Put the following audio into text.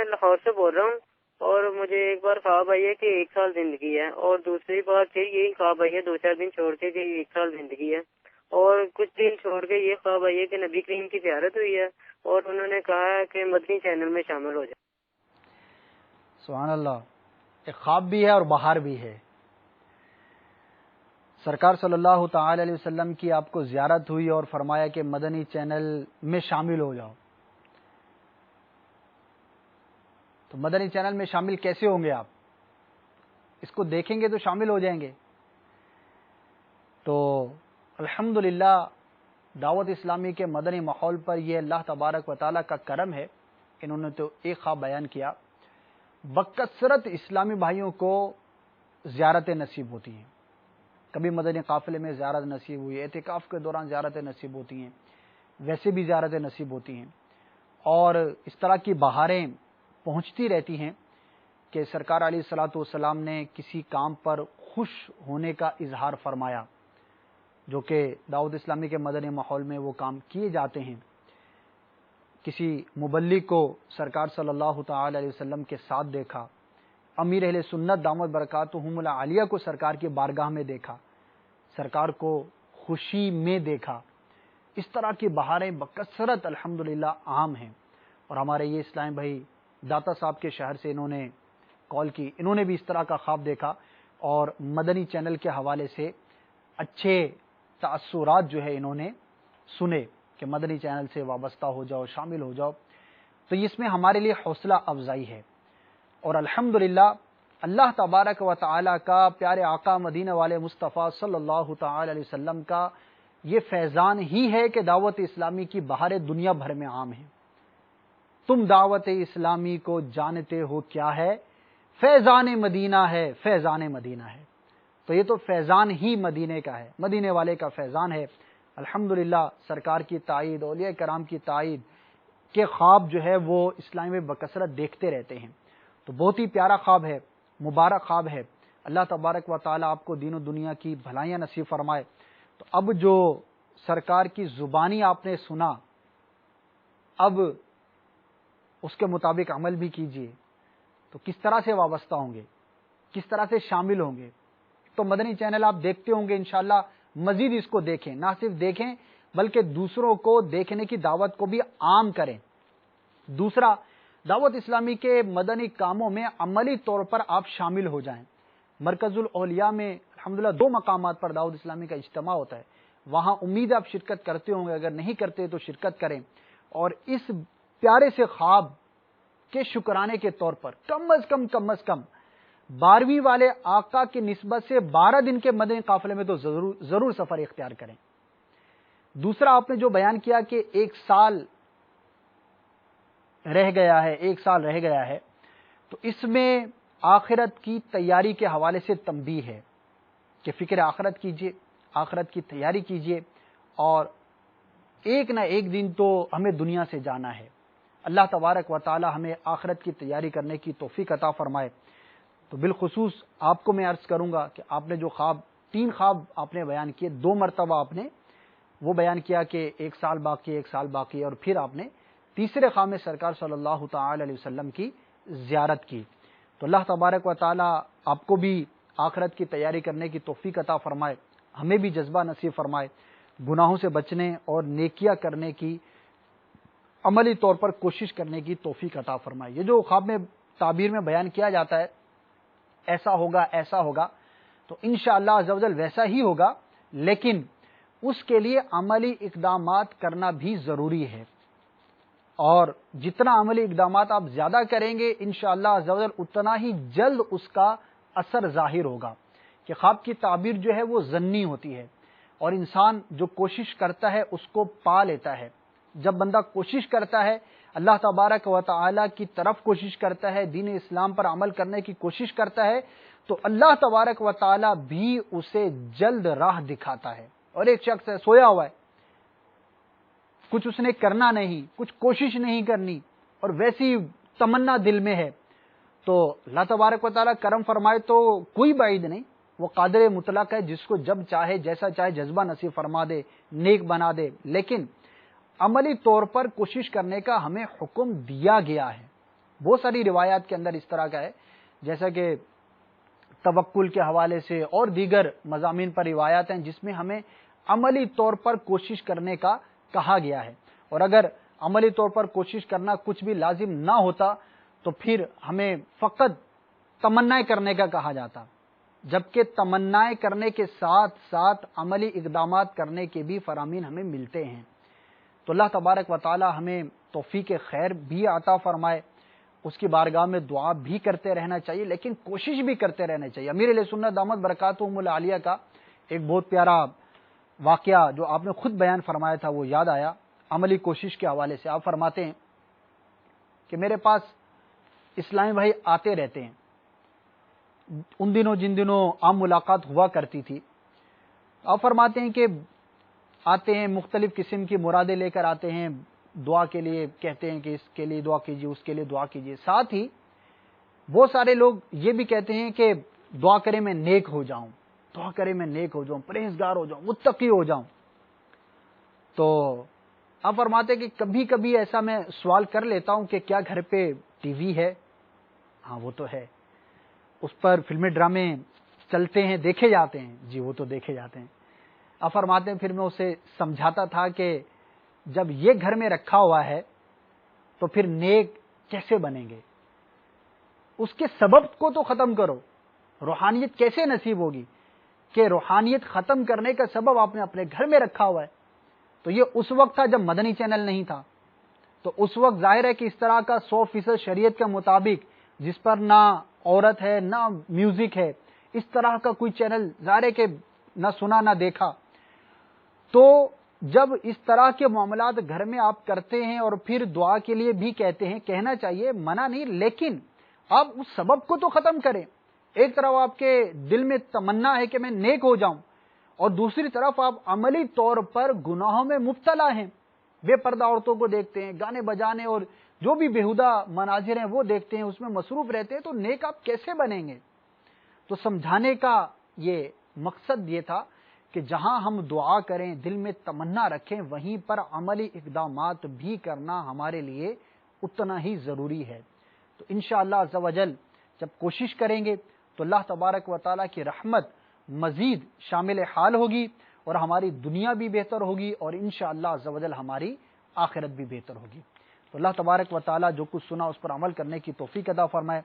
لاہور سے بول رہا ہوں، اور مجھے ایک بار خواب آئی ہے کہ 1 سال زندگی ہے، اور دوسری بار پھر یہی خواب آئی ہے 2-4 دن چھوڑ کے کہ 1 سال زندگی ہے، اور کچھ دن چھوڑ کے یہ خواب آئی ہے کہ نبی کریم کی زیارت ہوئی ہے، اور انہوں نے کہا ہے کہ مدنی چینل میں شامل ہو جائے۔ سبحان اللہ، ایک خواب بھی ہے اور بہار بھی ہے۔ سرکار صلی اللہ تعالی علیہ وسلم کی آپ کو زیارت ہوئی اور فرمایا کہ مدنی چینل میں شامل ہو جاؤ۔ تو مدنی چینل میں شامل کیسے ہوں گے آپ؟ اس کو دیکھیں گے تو شامل ہو جائیں گے۔ تو الحمدللہ دعوت اسلامی کے مدنی ماحول پر یہ اللہ تبارک و تعالیٰ کا کرم ہے۔ انہوں نے تو ایک خواب بیان کیا، بکثرت اسلامی بھائیوں کو زیارتیں نصیب ہوتی ہیں۔ کبھی مدنی قافلے میں زیارت نصیب ہوئی، اعتکاف کے دوران زیارتیں نصیب ہوتی ہیں، ویسے بھی زیارتیں نصیب ہوتی ہیں، اور اس طرح کی بہاریں پہنچتی رہتی ہیں کہ سرکار علیہ الصلوۃ والسلام نے کسی کام پر خوش ہونے کا اظہار فرمایا، جو کہ دعوت اسلامی کے مدنی ماحول میں وہ کام کیے جاتے ہیں۔ کسی مبلغ کو سرکار صلی اللہ تعالی علیہ وسلم کے ساتھ دیکھا، امیر اہل سنت دامت برکاتہم العالیہ کو سرکار کی بارگاہ میں دیکھا، سرکار کو خوشی میں دیکھا۔ اس طرح کی بہاریں بکثرت الحمدللہ عام ہیں، اور ہمارے یہ اسلام بھائی داتا صاحب کے شہر سے انہوں نے کال کی، انہوں نے بھی اس طرح کا خواب دیکھا، اور مدنی چینل کے حوالے سے اچھے تاثرات جو ہے انہوں نے سنے کہ مدنی چینل سے وابستہ ہو جاؤ، شامل ہو جاؤ۔ تو اس میں ہمارے لیے حوصلہ افزائی ہے، اور الحمدللہ اللہ تبارک و تعالی کا پیارے آقا مدینہ والے مصطفیٰ صلی اللہ تعالی علیہ وسلم کا یہ فیضان ہی ہے کہ دعوت اسلامی کی بہاریں دنیا بھر میں عام ہیں۔ تم دعوت اسلامی کو جانتے ہو کیا ہے؟ فیضان مدینہ ہے، فیضان مدینہ ہے۔ تو یہ تو فیضان ہی مدینے کا ہے، مدینے والے کا فیضان ہے۔ الحمدللہ سرکار کی تائید، اولیاء کرام کی تائید کے خواب جو ہے وہ اسلام میں بکثرت دیکھتے رہتے ہیں۔ تو بہت ہی پیارا خواب ہے، مبارک خواب ہے۔ اللہ تبارک و تعالیٰ آپ کو دین و دنیا کی بھلائیاں نصیب فرمائے۔ تو اب جو سرکار کی زبانی آپ نے سنا، اب اس کے مطابق عمل بھی کیجئے۔ تو کس طرح سے وابستہ ہوں گے، کس طرح سے شامل ہوں گے؟ تو مدنی چینل آپ دیکھتے ہوں گے، انشاءاللہ مزید اس کو دیکھیں، نہ صرف دیکھیں بلکہ دوسروں کو دیکھنے کی دعوت کو بھی عام کریں۔ دوسرا، دعوت اسلامی کے مدنی کاموں میں عملی طور پر آپ شامل ہو جائیں۔ مرکز الاولیاء میں الحمدللہ 2 مقامات پر دعوت اسلامی کا اجتماع ہوتا ہے، وہاں امید آپ شرکت کرتے ہوں گے، اگر نہیں کرتے تو شرکت کریں، اور اس پیارے سے خواب کے شکرانے کے طور پر کم از کم 12ویں والے آقا کی نسبت سے 12 دن کے مدنی قافلے میں تو ضرور سفر اختیار کریں۔ دوسرا، آپ نے جو بیان کیا کہ 1 سال رہ گیا ہے، تو اس میں آخرت کی تیاری کے حوالے سے تنبیہ ہے کہ فکر آخرت کیجئے، آخرت کی تیاری کیجئے، اور ایک نہ ایک دن تو ہمیں دنیا سے جانا ہے۔ اللہ تبارک و تعالی ہمیں آخرت کی تیاری کرنے کی توفیق عطا فرمائے۔ تو بالخصوص آپ کو میں عرض کروں گا کہ آپ نے جو 3 خواب آپ نے بیان کیے، 2 مرتبہ آپ نے وہ بیان کیا کہ 1 سال باقی، 1 سال باقی، اور پھر آپ نے تیسرے خواب میں سرکار صلی اللہ تعالی علیہ وسلم کی زیارت کی۔ تو اللہ تبارک و تعالی آپ کو بھی آخرت کی تیاری کرنے کی توفیق عطا فرمائے، ہمیں بھی جذبہ نصیب فرمائے، گناہوں سے بچنے اور نیکیاں کرنے کی عملی طور پر کوشش کرنے کی توفیق عطا فرمائے۔ یہ جو خواب میں تعبیر میں بیان کیا جاتا ہے، ایسا ہوگا، ایسا ہوگا، تو انشاءاللہ عز و جل ویسا ہی ہوگا، لیکن اس کے لیے عملی اقدامات کرنا بھی ضروری ہے، اور جتنا عملی اقدامات آپ زیادہ کریں گے انشاءاللہ عز و جل اتنا ہی جلد اس کا اثر ظاہر ہوگا۔ کہ خواب کی تعبیر جو ہے وہ ظنی ہوتی ہے، اور انسان جو کوشش کرتا ہے اس کو پا لیتا ہے۔ جب بندہ کوشش کرتا ہے، اللہ تبارک و تعالی کی طرف کوشش کرتا ہے، دین اسلام پر عمل کرنے کی کوشش کرتا ہے، تو اللہ تبارک و تعالی بھی اسے جلد راہ دکھاتا ہے۔ اور ایک شخص ہے، سویا ہوا ہے، کچھ اس نے کرنا نہیں، کچھ کوشش نہیں کرنی، اور ویسی تمنا دل میں ہے، تو اللہ تبارک و تعالی کرم فرمائے تو کوئی بعید نہیں، وہ قادر مطلق ہے، جس کو جب چاہے جیسا چاہے جذبہ نصیب فرما دے، نیک بنا دے۔ لیکن عملی طور پر کوشش کرنے کا ہمیں حکم دیا گیا ہے، بہت ساری روایات کے اندر اس طرح کا ہے، جیسا کہ توکل کے حوالے سے اور دیگر مضامین پر روایات ہیں جس میں ہمیں عملی طور پر کوشش کرنے کا کہا گیا ہے، اور اگر عملی طور پر کوشش کرنا کچھ بھی لازم نہ ہوتا تو پھر ہمیں فقط تمنائیں کرنے کا کہا جاتا، جبکہ تمنائیں کرنے کے ساتھ ساتھ عملی اقدامات کرنے کے بھی فرامین ہمیں ملتے ہیں۔ تو اللہ تبارک و تعالی ہمیں توفیق خیر بھی عطا فرمائے، اس کی بارگاہ میں دعا بھی کرتے رہنا چاہیے، لیکن کوشش بھی کرتے رہنا چاہیے۔ امیر اہل سنت دامت برکاتہم العالیہ کا ایک بہت پیارا واقعہ جو آپ نے خود بیان فرمایا تھا وہ یاد آیا عملی کوشش کے حوالے سے۔ آپ فرماتے ہیں کہ میرے پاس اسلامی بھائی آتے رہتے ہیں، ان دنوں جن دنوں عام ملاقات ہوا کرتی تھی، آپ فرماتے ہیں کہ آتے ہیں، مختلف قسم کی مرادیں لے کر آتے ہیں، دعا کے لیے کہتے ہیں کہ اس کے لیے دعا کیجیے، اس کے لیے دعا کیجیے، ساتھ ہی بہت سارے لوگ یہ بھی کہتے ہیں کہ دعا کریں میں نیک ہو جاؤں، دعا کریں میں نیک ہو جاؤں، پرہیزگار ہو جاؤں، متقی ہو جاؤں۔ تو آپ فرماتے ہیں کہ کبھی کبھی ایسا میں سوال کر لیتا ہوں کہ کیا گھر پہ ٹی وی ہے؟ ہاں وہ تو ہے۔ اس پر فلمیں ڈرامے چلتے ہیں، دیکھے جاتے ہیں؟ جی وہ تو دیکھے جاتے ہیں۔ آپ فرماتے ہیں پھر میں اسے سمجھاتا تھا کہ جب یہ گھر میں رکھا ہوا ہے تو پھر نیک کیسے بنیں گے؟ اس کے سبب کو تو ختم کرو، روحانیت کیسے نصیب ہوگی کہ روحانیت ختم کرنے کا سبب آپ نے اپنے گھر میں رکھا ہوا ہے۔ تو یہ اس وقت تھا جب مدنی چینل نہیں تھا، تو اس وقت ظاہر ہے کہ اس طرح کا 100% شریعت کے مطابق جس پر نہ عورت ہے نہ میوزک ہے، اس طرح کا کوئی چینل ظاہر ہے کہ نہ سنا نہ دیکھا۔ تو جب اس طرح کے معاملات گھر میں آپ کرتے ہیں اور پھر دعا کے لیے بھی کہتے ہیں، کہنا چاہیے، منع نہیں، لیکن آپ اس سبب کو تو ختم کریں۔ ایک طرف آپ کے دل میں تمنا ہے کہ میں نیک ہو جاؤں، اور دوسری طرف آپ عملی طور پر گناہوں میں مبتلا ہیں، بے پردہ عورتوں کو دیکھتے ہیں، گانے بجانے اور جو بھی بیہودہ مناظر ہیں وہ دیکھتے ہیں، اس میں مصروف رہتے ہیں، تو نیک آپ کیسے بنیں گے؟ تو سمجھانے کا یہ مقصد یہ تھا کہ جہاں ہم دعا کریں، دل میں تمنا رکھیں، وہیں پر عملی اقدامات بھی کرنا ہمارے لیے اتنا ہی ضروری ہے۔ تو انشاءاللہ عز و جل جب کوشش کریں گے تو اللہ تبارک و تعالیٰ کی رحمت مزید شامل حال ہوگی، اور ہماری دنیا بھی بہتر ہوگی، اور انشاءاللہ عز و جل ہماری آخرت بھی بہتر ہوگی۔ تو اللہ تبارک و تعالیٰ جو کچھ سنا اس پر عمل کرنے کی توفیق عطا فرمائے۔